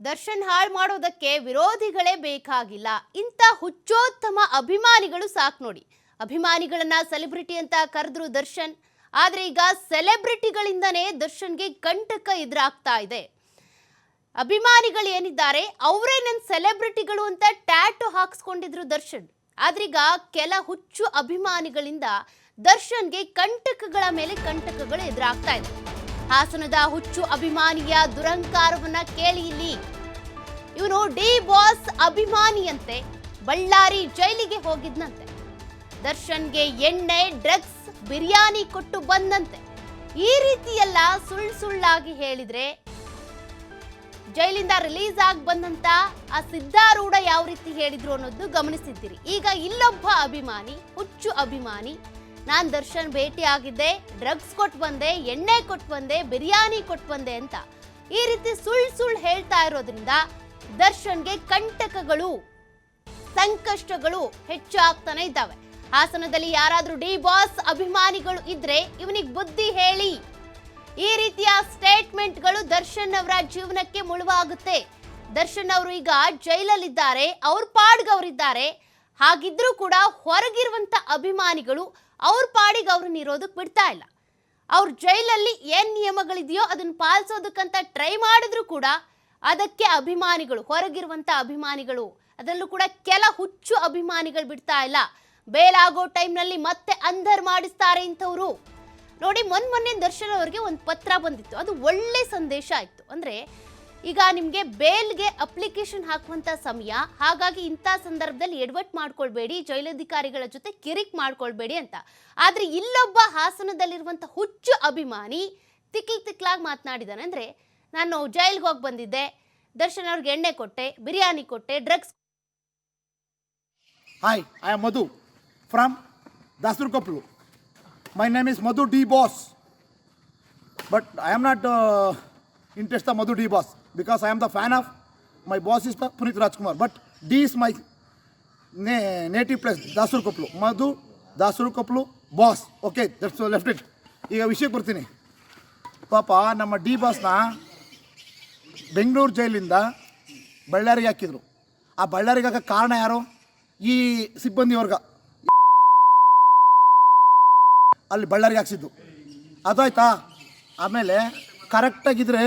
ದರ್ಶನ್ ಹಾಳು ಮಾಡೋದಕ್ಕೆ ವಿರೋಧಿಗಳೇ ಬೇಕಾಗಿಲ್ಲ. ಇಂಥ ಹುಚ್ಚೋತ್ತಮ ಅಭಿಮಾನಿಗಳು ಸಾಕು ನೋಡಿ. ಅಭಿಮಾನಿಗಳನ್ನ ಸೆಲೆಬ್ರಿಟಿ ಅಂತ ಕರೆದ್ರು ದರ್ಶನ್. ಆದ್ರೆ ಈಗ ಸೆಲೆಬ್ರಿಟಿಗಳಿಂದನೇ ದರ್ಶನ್ಗೆ ಕಂಟಕ ಎದುರಾಗ್ತಾ ಇದೆ. ಅಭಿಮಾನಿಗಳು ಏನಿದ್ದಾರೆ ಅವರೇ ನನ್ನ ಸೆಲೆಬ್ರಿಟಿಗಳು ಅಂತ ಟ್ಯಾಟು ಹಾಕಿಸ್ಕೊಂಡಿದ್ರು ದರ್ಶನ್. ಆದ್ರೀಗ ಕೆಲ ಹುಚ್ಚು ಅಭಿಮಾನಿಗಳಿಂದ ದರ್ಶನ್ಗೆ ಕಂಟಕಗಳ ಮೇಲೆ ಕಂಟಕಗಳು ಎದುರಾಗ್ತಾ ಇದೆ. ಹಾಸನದ ಹುಚ್ಚು ಅಭಿಮಾನಿಯ ದುರಂಕಾರವನ್ನ ಕೇಳಿ ಇಲ್ಲಿ. ಇವನು ಡಿ ಬಾಸ್ ಅಭಿಮಾನಿಯಂತೆ ಬಳ್ಳಾರಿ ಜೈಲಿಗೆ ಹೋಗಿದ್ನಂತೆ. ದರ್ಶನ್ಗೆ ಎಣ್ಣೆ, ಡ್ರಗ್ಸ್, ಬಿರಿಯಾನಿ ಕೊಟ್ಟು ಬಂದಂತೆ. ಈ ರೀತಿಯೆಲ್ಲ ಸುಳ್ಳಾಗಿ ಹೇಳಿದ್ರೆ ಜೈಲಿಂದ ರಿಲೀಸ್ ಆಗಿ ಬಂದಂತ ಆ ಸಿದ್ಧಾರೂಢ ಯಾವ ರೀತಿ ಹೇಳಿದ್ರು ಅನ್ನೋದು ಗಮನಿಸಿದ್ದೀರಿ. ಈಗ ಇಲ್ಲೊಬ್ಬ ಅಭಿಮಾನಿ, ಹುಚ್ಚು ಅಭಿಮಾನಿ, ನಾನ್ ದರ್ಶನ್ ಭೇಟಿ ಆಗಿದ್ದೆ, ಡ್ರಗ್ಸ್ ಕೊಟ್ಟು ಬಂದೆ, ಎಣ್ಣೆ ಕೊಟ್ಟು ಬಂದೆ, ಬಿರಿಯಾನಿ ಕೊಟ್ಟು ಬಂದೆ ಅಂತ ಈ ರೀತಿ ಸುಳ್ಳು ಹೇಳ್ತಾ ಇರೋದ್ರಿಂದ ದರ್ಶನ್ಗೆ ಕಂಟಕಗಳು, ಸಂಕಷ್ಟಗಳು ಹೆಚ್ಚಾಗ್ತಾನೆ ಇದ್ದಾವೆ. ಹಾಸನದಲ್ಲಿ ಯಾರಾದ್ರೂ ಡಿ ಬಾಸ್ ಅಭಿಮಾನಿಗಳು ಇದ್ರೆ ಇವನಿಗೆ ಬುದ್ಧಿ ಹೇಳಿ. ಈ ರೀತಿಯ ಸ್ಟೇಟ್ಮೆಂಟ್ಗಳು ದರ್ಶನ್ ಅವರ ಜೀವನಕ್ಕೆ ಮುಳುವಾಗುತ್ತೆ. ದರ್ಶನ್ ಅವರು ಈಗ ಜೈಲಲ್ಲಿದ್ದಾರೆ, ಅವ್ರ ಪಾಡ್ಗೆ ಅವರಿದ್ದಾರೆ. ಹಾಗಿದ್ರೂ ಕೂಡ ಹೊರಗಿರುವಂತ ಅಭಿಮಾನಿಗಳು ಅವ್ರ ಪಾಡಿಗೆ ಅವ್ರನ್ನ ಇರೋದಕ್ಕೆ ಬಿಡ್ತಾ ಇಲ್ಲ. ಅವ್ರ ಜೈಲಲ್ಲಿ ಏನ್ ನಿಯಮಗಳಿದೆಯೋ ಅದನ್ನ ಪಾಲಿಸೋದಕ್ಕಂತ ಟ್ರೈ ಮಾಡಿದ್ರು ಕೂಡ ಅದಕ್ಕೆ ಅಭಿಮಾನಿಗಳು, ಹೊರಗಿರುವಂತ ಅಭಿಮಾನಿಗಳು, ಅದರಲ್ಲೂ ಕೂಡ ಕೆಲ ಹುಚ್ಚು ಅಭಿಮಾನಿಗಳು ಬಿಡ್ತಾ ಇಲ್ಲ. ಬೇಲಾಗೋ ಟೈಮ್ನಲ್ಲಿ ಮತ್ತೆ ಅಂಧರ್ ಮಾಡಿಸ್ತಾರೆ ಇಂಥವ್ರು ನೋಡಿ. ಮೊನ್ನೆ ದರ್ಶನ್ ಅವರಿಗೆ ಒಂದು ಪತ್ರ ಬಂದಿತ್ತು, ಅದು ಒಳ್ಳೆ ಸಂದೇಶ ಆಯ್ತು. ಅಂದ್ರೆ ಈಗ ನಿಮಗೆ ಬೇಲ್ಗೆ ಅಪ್ಲಿಕೇಶನ್ ಹಾಕುವಂತ ಸಮಯ, ಹಾಗಾಗಿ ಇಂಥ ಸಂದರ್ಭದಲ್ಲಿ ಎಡವಟ್ ಮಾಡ್ಕೊಳ್ಬೇಡಿ, ಜೈಲಧಿಕಾರಿಗಳ ಜೊತೆ ಕಿರಿಕ್ ಮಾಡ್ಕೊಳ್ಬೇಡಿ ಅಂತ. ಆದ್ರೆ ಇಲ್ಲೊಬ್ಬ ಹಾಸನದಲ್ಲಿರುವಂತ ಹುಚ್ಚು ಅಭಿಮಾನಿ ತಿಕ್ಲಾಗಿ ಮಾತನಾಡಿದಾನೆ. ಅಂದ್ರೆ ನಾನು ಜೈಲ್ಗೆ ಹೋಗಿ ಬಂದಿದ್ದೆ, ದರ್ಶನ್ ಅವ್ರಿಗೆ ಎಣ್ಣೆ ಕೊಟ್ಟೆ, ಬಿರಿಯಾನಿ ಕೊಟ್ಟೆ, drugs. Hi, I am Madhu from Dasurkaplu. My name is Madhu D Boss. But I am not interested in Madhu D Boss because I am the fan of my boss is Punit Rajkumar. But D is my native place, Dasurkaplu. Madhu Dasurkaplu Boss. Okay, that's left it. ಈಗ ವಿಷಯಕ್ಕೆ ಬರ್ತೀನಿ. ಪಾಪ ನಮ್ಮ D ಬಾಸ್ನ Bengaluru ಜೈಲಿಂದ ಬಳ್ಳಾರಿಗೆ ಹಾಕಿದ್ರು. ಆ ಬಳ್ಳಾರಿಗೆ ಹಾಕೋ ಕಾರಣ ಯಾರು? ಈ ಸಿಬ್ಬಂದಿ ವರ್ಗ ಅಲ್ಲಿ ಬಳ್ಳಾರಿಗೆ ಹಾಕ್ಸಿದ್ದು ಅದಾಯ್ತಾ. ಆಮೇಲೆ ಕರೆಕ್ಟಾಗಿದ್ದರೆ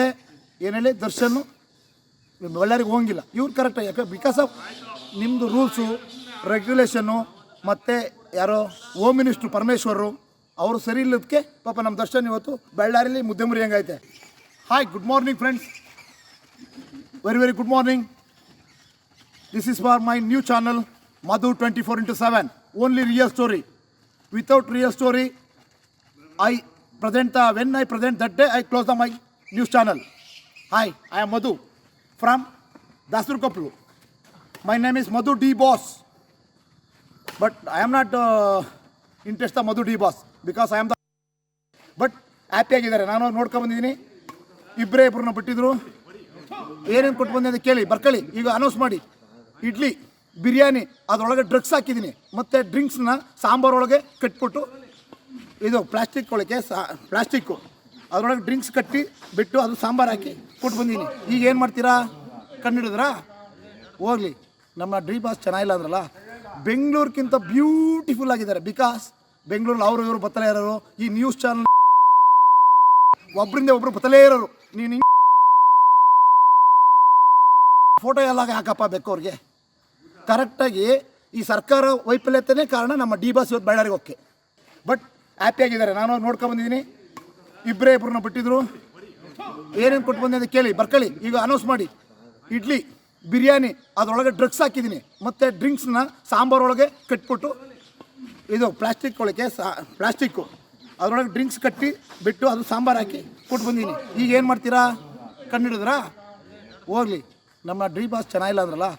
ಏನು ಹೇಳಿ, ದರ್ಶನ್ ಬಳ್ಳಾರಿಗೆ ಹೋಗಿಲ್ಲ. ಇವ್ರು ಕರೆಕ್ಟಾಗಿ, ಯಾಕೆ ಬಿಕಾಸ್ ಆಫ್ ನಿಮ್ಮದು ರೂಲ್ಸು ರೆಗ್ಯುಲೇಷನ್ನು ಮತ್ತು ಯಾರೋ ಹೋಮ್ ಮಿನಿಸ್ಟ್ರು ಪರಮೇಶ್ವರು ಅವರು ಸರಿ ಇಲ್ಲದಕ್ಕೆ ಪಾಪ ನಮ್ಮ ದರ್ಶನ್ ಇವತ್ತು ಬಳ್ಳಾರಿಲಿ ಮುದ್ದೆ ಮುರಿ ಹಂಗೈತೆ. Hi, good morning friends, very good morning. This is for my new channel, Madhu 24/7. Only real story. Without real story, when I present that day, I close my news channel. Hi, I am Madhu from Dasurkaplu. My name is Madhu D Boss. But I am not interested in Madhu D Boss because I am the... But happy ಆಗಿದ್ದಾರೆ. ನಾನು ನೋಡ್ಕೊಂಡು ಬಂದಿದ್ದೀನಿ. ಇಬ್ಬರನ್ನ ಬಿಟ್ಟಿದ್ರು. ಏನೇನು ಕೊಟ್ಟು ಬಂದೆ ಅಂತ ಕೇಳಿ ಬರ್ಕೊಳ್ಳಿ. ಈಗ ಅನೌನ್ಸ್ ಮಾಡಿ. ಇಡ್ಲಿ, ಬಿರಿಯಾನಿ, ಅದರೊಳಗೆ ಡ್ರಗ್ಸ್ ಹಾಕಿದ್ದೀನಿ, ಮತ್ತು ಡ್ರಿಂಕ್ಸ್ನ ಸಾಂಬಾರೊಳಗೆ ಕಟ್ಬಿಟ್ಟು, ಇದು ಪ್ಲಾಸ್ಟಿಕ್ ಒಳಗೆ ಪ್ಲಾಸ್ಟಿಕ್ಕು ಅದರೊಳಗೆ ಡ್ರಿಂಕ್ಸ್ ಕಟ್ಟಿ ಬಿಟ್ಟು ಅದು ಸಾಂಬಾರು ಹಾಕಿ ಕೊಟ್ಟು ಬಂದೀನಿ. ಈಗ ಏನು ಮಾಡ್ತೀರಾ? ಕಂಡಿಡಿದ್ರಾ? ಹೋಗಲಿ, ನಮ್ಮ ಡಿ ಬಾಸ್ ಚೆನ್ನಾಗಿಲ್ಲ ಅಂದ್ರಲ್ಲ. ಬೆಂಗಳೂರಿಗಿಂತ ಬ್ಯೂಟಿಫುಲ್ ಆಗಿದ್ದಾರೆ. ಬಿಕಾಸ್ ಬೆಂಗಳೂರಲ್ಲಿ ಅವರು ಇವರು ಬತ್ತಲೇ ಇರೋರು. ಈ ನ್ಯೂಸ್ ಚಾನಲ್ ಒಬ್ಬರಿಂದ ಒಬ್ಬರು ಬತ್ತಲೇ ಇರೋರು. ನೀನು ಫೋಟೋ ಎಲ್ಲ ಹಾಕಪ್ಪ ಬೇಕು ಅವ್ರಿಗೆ. ಕರೆಕ್ಟಾಗಿ ಈ ಸರ್ಕಾರ ವೈಫಲ್ಯತೆಯೇ ಕಾರಣ ನಮ್ಮ ಡಿ ಬಾಸ್ ಇವತ್ತು ಬಳ್ಳಾರಿಗೆ ಹೋಗಕ್ಕೆ. ಬಟ್ ಹ್ಯಾಪಿ ಆಗಿದ್ದಾರೆ. ನಾನು ನೋಡ್ಕೊಂಡು ಬಂದಿದ್ದೀನಿ. ಇಬ್ಬರನ್ನ ಬಿಟ್ಟಿದ್ರು. ಏನೇನು ಕೊಟ್ಟು ಬಂದೆ ಅಂತ ಕೇಳಿ ಬರ್ಕೊಳ್ಳಿ. ಈಗ ಅನೌನ್ಸ್ ಮಾಡಿ. ಇಡ್ಲಿ, ಬಿರಿಯಾನಿ, ಅದರೊಳಗೆ ಡ್ರಗ್ಸ್ ಹಾಕಿದ್ದೀನಿ, ಮತ್ತು ಡ್ರಿಂಕ್ಸ್ನ ಸಾಂಬಾರೊಳಗೆ ಕಟ್ಬಿಟ್ಟು, ಇದು ಪ್ಲಾಸ್ಟಿಕ್ ಒಳಗೆ ಪ್ಲಾಸ್ಟಿಕ್ಕು ಅದರೊಳಗೆ ಡ್ರಿಂಕ್ಸ್ ಕಟ್ಟಿ ಬಿಟ್ಟು ಅದು ಸಾಂಬಾರು ಹಾಕಿ ಕೊಟ್ಟು ಬಂದೀನಿ. ಈಗ ಏನು ಮಾಡ್ತೀರಾ? ಕಂಡಿಡಿದ್ರಾ? ಹೋಗಲಿ, ನಮ್ಮ ಡಿ ಬಾಸ್ ಚೆನ್ನಾಗಿಲ್ಲ ಅಂದ್ರಲ್ಲ.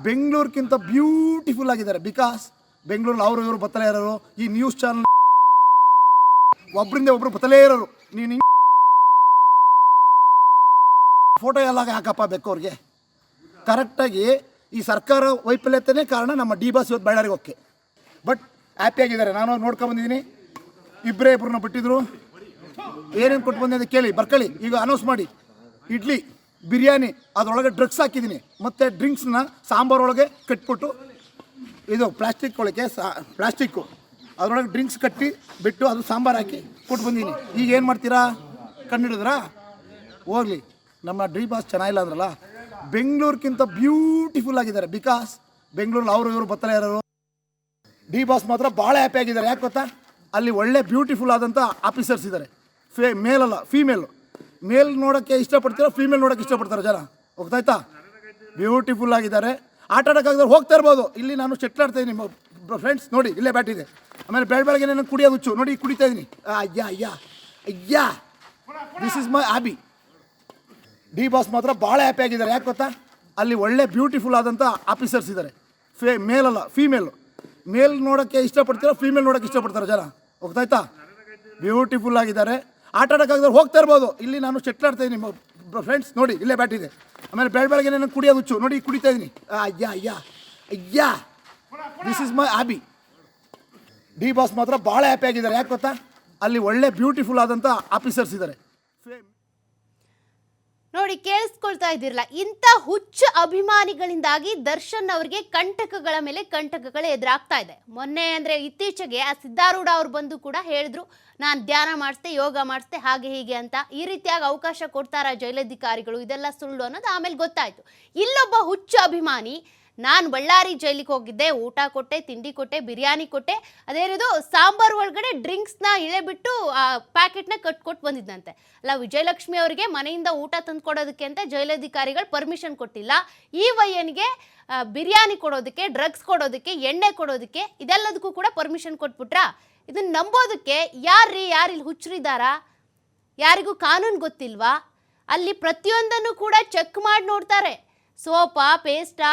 ಬೆಂಗಳೂರಿಗಿಂತ ಬ್ಯೂಟಿಫುಲ್ ಆಗಿದ್ದಾರೆ. ಬಿಕಾಸ್ ಬೆಂಗಳೂರಲ್ಲಿ ಅವರು ಇವರು ಬತ್ತಲೇ ಇರೋರು. ಈ ನ್ಯೂಸ್ ಚಾನಲ್ ಒಬ್ಬರಿಂದ ಒಬ್ಬರು ಬತ್ತಲೇ ಇರೋರು. ನೀನು ಫೋಟೋ ಎಲ್ಲ ಹಾಕಪ್ಪ ಬೇಕು ಅವ್ರಿಗೆ. ಕರೆಕ್ಟಾಗಿ ಈ ಸರ್ಕಾರ ವೈಫಲ್ಯತೆಯೇ ಕಾರಣ ನಮ್ಮ ಡಿ ಬಾಸ್ ಇವತ್ತು ಬಳ್ಳಾರಿಗೆ ಹೋಗಕ್ಕೆ. ಬಟ್ ಹ್ಯಾಪಿ ಆಗಿದ್ದಾರೆ. ನಾನು ನೋಡ್ಕೊಂಡು ಬಂದಿದ್ದೀನಿ. ಇಬ್ಬರನ್ನ ಬಿಟ್ಟಿದ್ರು. ಏನೇನು ಕೊಟ್ಟು ಬಂದೆ ಅಂತ ಕೇಳಿ ಬರ್ಕೊಳ್ಳಿ. ಈಗ ಅನೌನ್ಸ್ ಮಾಡಿ. ಇಡ್ಲಿ, ಬಿರಿಯಾನಿ ಅದರೊಳಗೆ ಡ್ರಗ್ಸ್ ಹಾಕಿದ್ದೀನಿ, ಮತ್ತು ಡ್ರಿಂಕ್ಸ್ನ ಸಾಂಬಾರೊಳಗೆ ಕಟ್ಬಿಟ್ಟು ಇದು ಪ್ಲಾಸ್ಟಿಕ್ಕು ಅದರೊಳಗೆ ಡ್ರಿಂಕ್ಸ್ ಕಟ್ಟಿ ಬಿಟ್ಟು ಅದು ಸಾಂಬಾರು ಹಾಕಿ ಕೊಟ್ಟು ಬಂದೀನಿ. ಈಗ ಏನು ಮಾಡ್ತೀರಾ? ಕಂಡಿಡಿದ್ರಾ? ಹೋಗಲಿ, ನಮ್ಮ ಡಿ ಬಾಸ್ ಚೆನ್ನಾಗಿಲ್ಲ ಅಂದ್ರಲ್ಲ, ಬೆಂಗಳೂರಿಗಿಂತ ಬ್ಯೂಟಿಫುಲ್ ಆಗಿದ್ದಾರೆ. ಬಿಕಾಸ್ ಬೆಂಗಳೂರಲ್ಲಿ ಇವರು ಬರ್ತಾರೆ ಯಾರು, ಡಿ ಬಾಸ್ ಮಾತ್ರ ಭಾಳ ಹ್ಯಾಪಿ ಆಗಿದ್ದಾರೆ. ಯಾಕೆ ಗೊತ್ತಾ? ಅಲ್ಲಿ ಒಳ್ಳೆ ಬ್ಯೂಟಿಫುಲ್ ಆದಂಥ ಆಫೀಸರ್ಸ್ ಇದ್ದಾರೆ. ಮೇಲಲ್ಲ, ಫೀಮೇಲು. ಮೇಲ್ ನೋಡೋಕ್ಕೆ ಇಷ್ಟಪಡ್ತೀರಾ, ಫೀಮೇಲ್ ನೋಡೋಕ್ಕೆ ಇಷ್ಟಪಡ್ತಾರೆ ಜನ. ಹೋಗ್ತಾಯ್ತಾ? ಬ್ಯೂಟಿಫುಲ್ ಆಗಿದ್ದಾರೆ. ಆಟ ಆಡೋಕ್ಕಾಗದ್ರೆ ಹೋಗ್ತಾ ಇರ್ಬೋದು. ಇಲ್ಲಿ ನಾನು ಶಟ್ಲ್ ಆಡ್ತಾ ಇದ್ದೀನಿ ಫ್ರೆಂಡ್ಸ್, ನೋಡಿ ಇಲ್ಲೇ ಬ್ಯಾಟ್ ಇದೆ. ಆಮೇಲೆ ಬೆಳಗ್ಗೆ ನಾನು ಕುಡಿಯೋದು ಹುಚ್ಚು, ನೋಡಿ ಕುಡಿತಾ ಇದ್ದೀನಿ. ಅಯ್ಯಾ this is my hobby. D boss ಮಾತ್ರ ಭಾಳ ಹ್ಯಾಪಿ ಆಗಿದ್ದಾರೆ. ಯಾಕೆ ಗೊತ್ತಾ? ಅಲ್ಲಿ ಒಳ್ಳೆ ಬ್ಯೂಟಿಫುಲ್ ಆದಂಥ ಆಫೀಸರ್ಸ್ ಇದ್ದಾರೆ. ಮೇಲಲ್ಲ, ಫೀಮೇಲು. ಮೇಲ್ ನೋಡೋಕ್ಕೆ ಇಷ್ಟಪಡ್ತೀರಾ, ಫೀಮೇಲ್ ನೋಡೋಕ್ಕೆ ಇಷ್ಟಪಡ್ತಾರೆ ಜನ. ಹೋಗ್ತಾಯ್ತಾ? ಬ್ಯೂಟಿಫುಲ್ ಆಗಿದ್ದಾರೆ. ಆಟ ಆಡೋಕ್ಕಾಗದ್ರೆ ಹೋಗ್ತಾ ಇರ್ಬೋದು. ಇಲ್ಲಿ ನಾನು ಶಟ್ಲ್ ಆಡ್ತಾ ಇದ್ದೀನಿ ಫ್ರೆಂಡ್ಸ್, ನೋಡಿ ಇಲ್ಲೇ ಬ್ಯಾಟ್ ಇದೆ. ಆಮೇಲೆ ಬೆಳಗ್ಗೆ ನಾನು ಕುಡಿಯೋದು ಹುಚ್ಚು, ನೋಡಿ ಕುಡಿತಾ ಇದ್ದೀನಿ. ಅಯ್ಯಾ this is my hobby. D boss ಮಾತ್ರ ಭಾಳ ಹ್ಯಾಪಿ ಆಗಿದ್ದಾರೆ. ಯಾಕೆ ಗೊತ್ತಾ? ಅಲ್ಲಿ ಒಳ್ಳೆ ಬ್ಯೂಟಿಫುಲ್ ಆದಂಥ ಆಫೀಸರ್ಸ್ ಇದ್ದಾರೆ. ನೋಡಿ, ಕೇಳಿಸ್ಕೊಳ್ತಾ ಇದ್ದಿರಲ್ಲ, ಇಂಥ ಹುಚ್ಚು ಅಭಿಮಾನಿಗಳಿಂದಾಗಿ ದರ್ಶನ್ ಅವರಿಗೆ ಕಂಟಕಗಳ ಮೇಲೆ ಕಂಟಕಗಳು ಎದುರಾಗ್ತಾ ಇದೆ. ಮೊನ್ನೆ ಅಂದರೆ ಇತ್ತೀಚೆಗೆ ಆ ಸಿದ್ಧಾರೂಢ ಅವ್ರು ಬಂದು ಕೂಡ ಹೇಳಿದ್ರು, ನಾನು ಧ್ಯಾನ ಮಾಡಿಸ್ದೆ, ಯೋಗ ಮಾಡಿಸ್ದೆ, ಹಾಗೆ ಹೀಗೆ ಅಂತ. ಈ ರೀತಿಯಾಗಿ ಅವಕಾಶ ಕೊಡ್ತಾರ ಜೈಲಧಿಕಾರಿಗಳು, ಇದೆಲ್ಲ ಸುಳ್ಳು ಅನ್ನೋದು ಆಮೇಲೆ ಗೊತ್ತಾಯಿತು. ಇಲ್ಲೊಬ್ಬ ಹುಚ್ಚು ಅಭಿಮಾನಿ, ನಾನು ಬಳ್ಳಾರಿ ಜೈಲಿಗೆ ಹೋಗಿದ್ದೆ, ಊಟ ಕೊಟ್ಟೆ, ತಿಂಡಿ ಕೊಟ್ಟೆ, ಬಿರಿಯಾನಿ ಕೊಟ್ಟೆ, ಅದೇನಿದು ಸಾಂಬಾರು ಒಳಗಡೆ ಡ್ರಿಂಕ್ಸ್ನ ಇಳೆಬಿಟ್ಟು ಆ ಪ್ಯಾಕೆಟ್ನ ಕಟ್ಕೊಟ್ಟು ಬಂದಿದ್ದಂತೆ. ಅಲ್ಲ, ವಿಜಯಲಕ್ಷ್ಮಿ ಅವರಿಗೆ ಮನೆಯಿಂದ ಊಟ ತಂದು ಕೊಡೋದಕ್ಕೆ ಅಂತ ಜೈಲಧಿಕಾರಿಗಳು ಪರ್ಮಿಷನ್ ಕೊಟ್ಟಿಲ್ಲ. ಈ ವಯ್ಯನಿಗೆ ಬಿರಿಯಾನಿ ಕೊಡೋದಕ್ಕೆ, ಡ್ರಗ್ಸ್ ಕೊಡೋದಕ್ಕೆ, ಎಣ್ಣೆ ಕೊಡೋದಕ್ಕೆ, ಇದೆಲ್ಲದಕ್ಕೂ ಕೂಡ ಪರ್ಮಿಷನ್ ಕೊಟ್ಬಿಟ್ರಾ? ಇದನ್ನ ನಂಬೋದಕ್ಕೆ ಯಾರಿಲ್ಲಿ ಹುಚ್ಚರಿದ್ದಾರಾ? ಯಾರಿಗೂ ಕಾನೂನು ಗೊತ್ತಿಲ್ವಾ? ಅಲ್ಲಿ ಪ್ರತಿಯೊಂದನ್ನು ಕೂಡ ಚೆಕ್ ಮಾಡಿ ನೋಡ್ತಾರೆ. ಸೋಪಾ, ಪೇಸ್ಟಾ,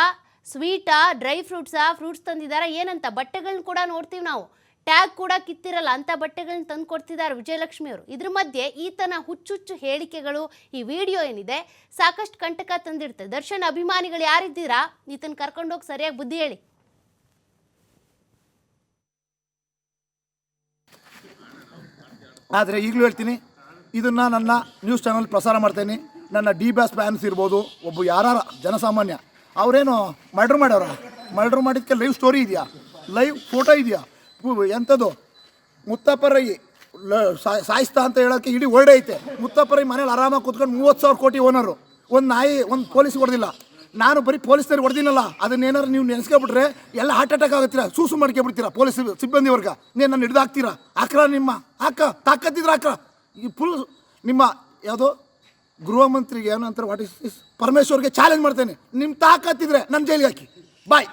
ಸ್ವೀಟಾ, ಡ್ರೈ ಫ್ರೂಟ್ಸ್ ತಂದಿದ್ದಾರೆ ಏನಂತ. ಬಟ್ಟೆಗಳನ್ನ ಕೂಡ ನೋಡ್ತೀವಿ ನಾವು, ಟ್ಯಾಗ್ ಕೂಡ ಕಿತ್ತಿರಲ್ಲ ಅಂಥ ಬಟ್ಟೆಗಳನ್ನ ತಂದು ಕೊಡ್ತಿದ್ದಾರೆ ವಿಜಯಲಕ್ಷ್ಮಿ ಅವರು. ಇದ್ರ ಮಧ್ಯೆ ಈತನ ಹುಚ್ಚುಚ್ಚು ಹೇಳಿಕೆಗಳು, ಈ ವಿಡಿಯೋ ಏನಿದೆ ಸಾಕಷ್ಟು ಕಂಟಕ ತಂದಿರ್ತದೆ. ದರ್ಶನ್ ಅಭಿಮಾನಿಗಳು ಯಾರಿದ್ದೀರಾ, ಈತನ ಕರ್ಕೊಂಡೋಗಿ ಸರಿಯಾಗಿ ಬುದ್ಧಿ ಹೇಳಿ. ಆದರೆ ಈಗಲೂ ಹೇಳ್ತೀನಿ, ಇದನ್ನು ನನ್ನ ನ್ಯೂಸ್ ಚಾನಲ್ ಪ್ರಸಾರ ಮಾಡ್ತೇನೆ. ನನ್ನ ಡಿ ಬಾಸ್ ಫ್ಯಾನ್ಸ್ ಇರ್ಬೋದು, ಒಬ್ಬ ಯಾರ ಜನಸಾಮಾನ್ಯ ಅವರೇನು ಮರ್ಡ್ರ್ ಮಾಡಿದ್ದಕ್ಕೆ ಲೈವ್ ಸ್ಟೋರಿ ಇದೆಯಾ, ಲೈವ್ ಫೋಟೋ ಇದೆಯಾ, ಎಂಥದ್ದು ಮುತ್ತಪ್ಪರೈ ಸಾಯಿಸ್ತಾ ಅಂತ ಹೇಳೋಕ್ಕೆ ಇಡೀ ವರ್ಡ್ ಐತೆ. ಮುತ್ತಪ್ಪರೈ ಮನೇಲಿ ಆರಾಮಾಗಿ ಕೂತ್ಕೊಂಡು 30,000 ಕೋಟಿ ಓನರು. ಒಂದು ನಾಯಿ ಒಂದು ಪೊಲೀಸ್ ಹೊಡೆದಿಲ್ಲ. ನಾನು ಬರೀ ಪೊಲೀಸ್ನವ್ರು ಹೊಡೆದಿನಲ್ಲ, ಅದನ್ನೇನಾದ್ರು ನೀವು ನೆನೆಸ್ಕೊಬಿಟ್ರೆ ಎಲ್ಲ ಹಾರ್ಟ್ ಅಟ್ಯಾಕ್ ಆಗುತ್ತೀರಾ, ಸೂಸು ಮಾಡ್ಕೊಬಿಡ್ತೀರಾ ಪೊಲೀಸ್ ಸಿಬ್ಬಂದಿವರ್ಗ. ನೀನು ನನ್ನ ಹಿಡ್ದಾಕ್ತೀರಾ, ಹಾಕ್ರ ನಿಮ್ಮ ತಾಕತ್ತಿದ್ರೆ ಹಾಕ್ರ. ಈ ಫುಲ್ ನಿಮ್ಮ ಯಾವುದೋ ಗೃಹ ಮಂತ್ರಿಗೆ ಏನಂತಾರೆ, ವಾಟ್ ಇಸ್ ಪರಮೇಶ್ವರ್ಗೆ ಚಾಲೆಂಜ್ ಮಾಡ್ತೇನೆ, ನಿಮ್ಮ ತಾಕತ್ತಿದ್ರೆ ನನ್ನ ಜೈಲಿಗೆ ಹಾಕಿ, ಬಾಯ್.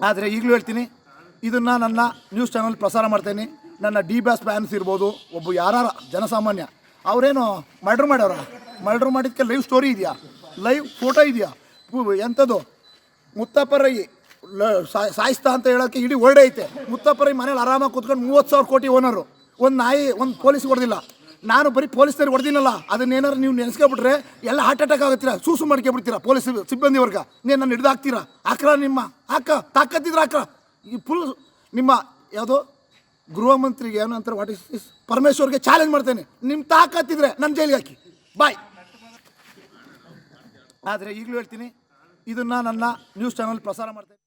ಆದರೆ ಈಗಲೂ ಹೇಳ್ತೀನಿ, ಇದನ್ನು ನನ್ನ ನ್ಯೂಸ್ ಚಾನಲ್ ಪ್ರಸಾರ ಮಾಡ್ತೇನೆ. ನನ್ನ ಡಿ ಬಾಸ್ ಫ್ಯಾನ್ಸ್ ಇರ್ಬೋದು, ಒಬ್ಬ ಯಾರ ಜನಸಾಮಾನ್ಯ ಅವರೇನು ಮರ್ಡ್ರ್ ಮಾಡಿದ್ದಕ್ಕೆ ಲೈವ್ ಸ್ಟೋರಿ ಇದೆಯಾ, ಲೈವ್ ಫೋಟೋ ಇದೆಯಾ, ಎಂಥದ್ದು ಮುತ್ತಪ್ಪರೈ ಸಾಯಿಸ್ತಾ ಅಂತ ಹೇಳೋಕ್ಕೆ ಇಡೀ ವರ್ಡ್ ಐತೆ. ಮುತ್ತಪ್ಪರೈ ಮನೇಲಿ ಆರಾಮಾಗಿ ಕೂತ್ಕೊಂಡು 30,000 ಕೋಟಿ ಓನರು. ಒಂದು ನಾಯಿ ಒಂದು ಪೊಲೀಸ್ ಹೊಡೆದಿಲ್ಲ. ನಾನು ಬರೀ ಪೊಲೀಸ್ನವ್ರು ಹೊಡೆದಿನಲ್ಲ, ಅದನ್ನೇನಾದ್ರು ನೀವು ನೆನೆಸ್ಕೊಬಿಟ್ರೆ ಎಲ್ಲ ಹಾರ್ಟ್ ಅಟ್ಯಾಕ್ ಆಗುತ್ತೀರಾ, ಸೂಸು ಮಾಡ್ಕೊಬಿಡ್ತೀರಾ ಪೊಲೀಸ್ ಸಿಬ್ಬಂದಿವರ್ಗ. ನೀನು ನನ್ನ ಹಿಡ್ದಾಕ್ತೀರಾ, ಹಾಕ್ರ ನಿಮ್ಮ ತಾಕತ್ತಿದ್ರೆ ಹಾಕ್ರ. ಈ ಫುಲ್ ನಿಮ್ಮ ಯಾವುದೋ ಗೃಹ ಮಂತ್ರಿಗೆ ಏನಂತಾರೆ, ವಾಟ್ ಇಸ್ ಪರಮೇಶ್ವರ್ಗೆ ಚಾಲೆಂಜ್ ಮಾಡ್ತೇನೆ, ನಿಮ್ಮ ತಾಕತ್ತಿದ್ರೆ ನನ್ನ ಜೈಲಿಗೆ ಹಾಕಿ, ಬಾಯ್. ಆದರೆ ಈಗಲೂ ಹೇಳ್ತೀನಿ, ಇದನ್ನು ನನ್ನ ನ್ಯೂಸ್ ಚಾನಲ್ ಪ್ರಸಾರ ಮಾಡ್ತೇನೆ.